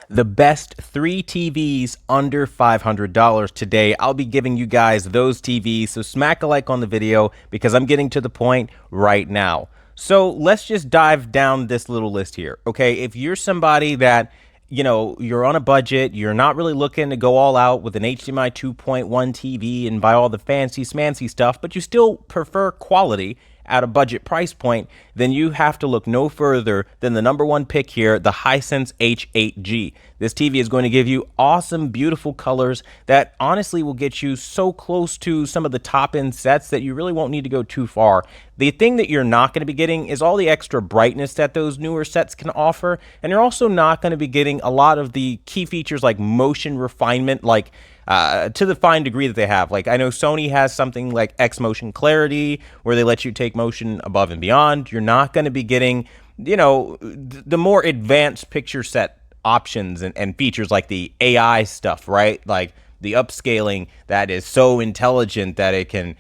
The best 3 TVs under $500 today. I'll be giving you guys those TVs, so smack a like on the video because I'm getting to the point right now. So let's just dive down this little list here, okay? If you're somebody that, you're on a budget, you're not really looking to go all out with an HDMI 2.1 TV and buy all the fancy smancy stuff, but you still prefer quality at a budget price point, then you have to look no further than the number one pick here, the Hisense H8G. This TV is going to give you awesome, beautiful colors that honestly will get you so close to some of the top-end sets that you really won't need to go too far. The thing that you're not going to be getting is all the extra brightness that those newer sets can offer, and you're also not going to be getting a lot of the key features like motion refinement, like to the fine degree that they have. Like, I know Sony has something like X Motion Clarity, where they let you take motion above and beyond. You're not going to be getting, the more advanced picture set options and features like the AI stuff, right? Like the upscaling that is so intelligent that it can,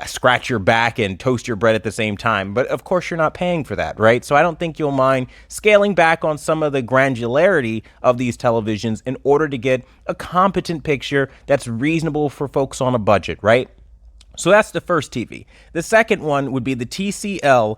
scratch your back and toast your bread at the same time. But of course, you're not paying for that, right? So I don't think you'll mind scaling back on some of the granularity of these televisions in order to get a competent picture that's reasonable for folks on a budget, right? So that's the first TV. The second one would be the TCL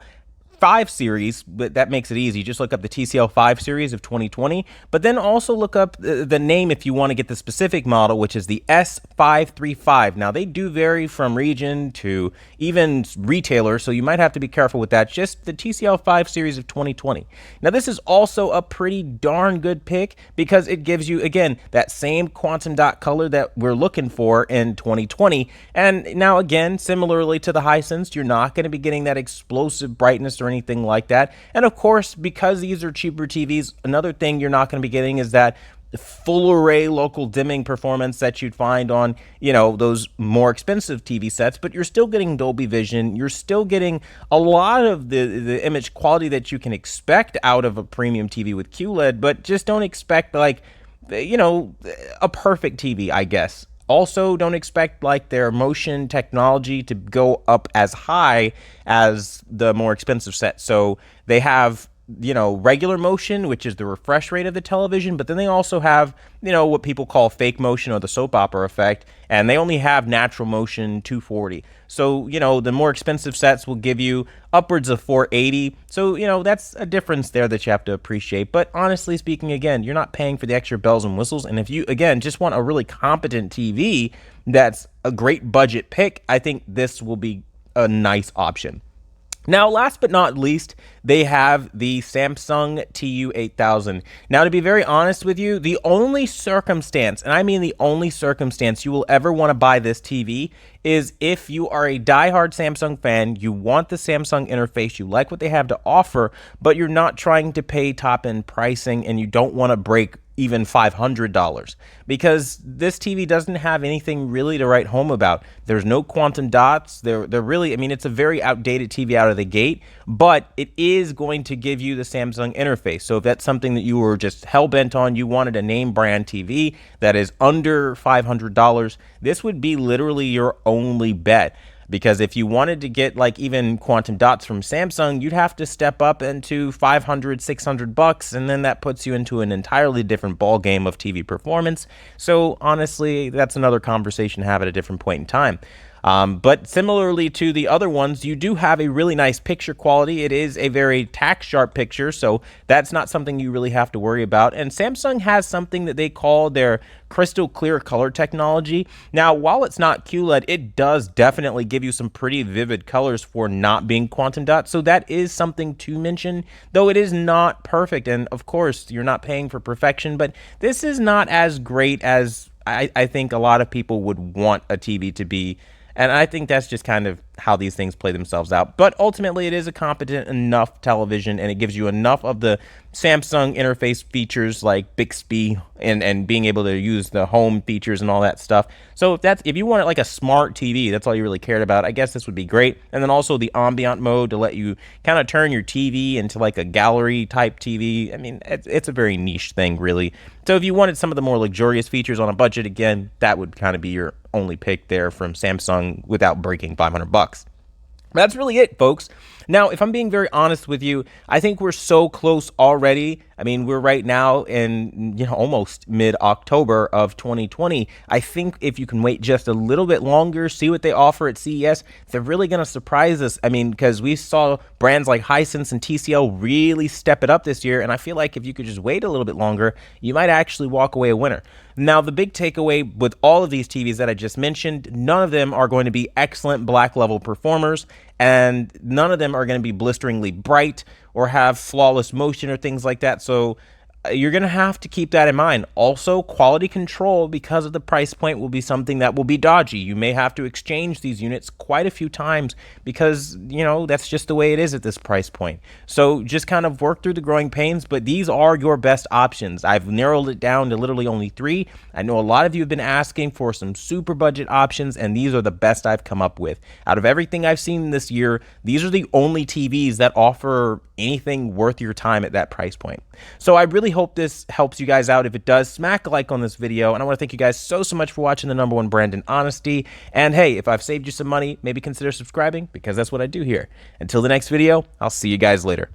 5 series, but that makes it easy. Just look up the TCL 5 series of 2020, but then also look up the name if you want to get the specific model, which is the S535. Now, they do vary from region to even retailer, so you might have to be careful with that. Just the TCL 5 series of 2020. Now, this is also a pretty darn good pick because it gives you, again, that same quantum dot color that we're looking for in 2020. And now, again, similarly to the Hisense, you're not going to be getting that explosive brightness or anything like that. And of course, because these are cheaper TVs, another thing you're not going to be getting is that full array local dimming performance that you'd find on, those more expensive TV sets, but you're still getting Dolby Vision. You're still getting a lot of the image quality that you can expect out of a premium TV with QLED, but just don't expect like, a perfect TV, I guess. Also, don't expect like their motion technology to go up as high as the more expensive set. So they have, regular motion, which is the refresh rate of the television, but then they also have, what people call fake motion or the soap opera effect, and they only have natural motion 240. So, the more expensive sets will give you upwards of 480. So, that's a difference there that you have to appreciate. But honestly speaking, again, you're not paying for the extra bells and whistles. And if you, again, just want a really competent TV that's a great budget pick, I think this will be a nice option. Now, last but not least, they have the Samsung TU8000. Now, to be very honest with you, the only circumstance, and I mean the only circumstance you will ever want to buy this TV is if you are a diehard Samsung fan, you want the Samsung interface, you like what they have to offer, but you're not trying to pay top-end pricing and you don't want to break even $500, because this TV doesn't have anything really to write home about. There's no quantum dots. They're really, it's a very outdated TV out of the gate, but it is going to give you the Samsung interface. So if that's something that you were just hell-bent on, you wanted a name brand TV that is under $500, this would be literally your only bet. Because if you wanted to get like even quantum dots from Samsung, you'd have to step up into $500, $600, and then that puts you into an entirely different ball game of TV performance. So honestly, that's another conversation to have at a different point in time. But similarly to the other ones, you do have a really nice picture quality. It is a very tack sharp picture, so that's not something you really have to worry about. And Samsung has something that they call their crystal clear color technology. Now, while it's not QLED, it does definitely give you some pretty vivid colors for not being quantum dots. So that is something to mention, though it is not perfect. And of course, you're not paying for perfection, but this is not as great as I think a lot of people would want a TV to be. And I think that's just kind of how these things play themselves out. But ultimately, it is a competent enough television, and it gives you enough of the Samsung interface features like Bixby and being able to use the home features and all that stuff. So if you wanted like a smart TV, that's all you really cared about, I guess this would be great. And then also the ambient mode to let you kind of turn your TV into like a gallery type TV. It's a very niche thing, really. So if you wanted some of the more luxurious features on a budget, again, that would kind of be your only pick there from Samsung without breaking $500. That's really it, folks. Now, if I'm being very honest with you, I think we're so close already. I mean, we're right now in, almost mid-October of 2020. I think if you can wait just a little bit longer, see what they offer at CES, they're really going to surprise us. I mean, because we saw brands like Hisense and TCL really step it up this year, and I feel like if you could just wait a little bit longer, you might actually walk away a winner. Now, the big takeaway with all of these TVs that I just mentioned, none of them are going to be excellent black level performers, and none of them are going to be blisteringly bright or have flawless motion or things like that. So you're going to have to keep that in mind. Also, quality control, because of the price point, will be something that will be dodgy. You may have to exchange these units quite a few times because, that's just the way it is at this price point. So just kind of work through the growing pains, but these are your best options. I've narrowed it down to literally only 3. I know a lot of you have been asking for some super budget options, and these are the best I've come up with. Out of everything I've seen this year, these are the only TVs that offer anything worth your time at that price point. So I really hope this helps you guys out. If it does, smack a like on this video, and I want to thank you guys so much for watching the #1 brand in honesty. And hey, if I've saved you some money, maybe consider subscribing, because that's what I do here. Until the next video, I'll see you guys later.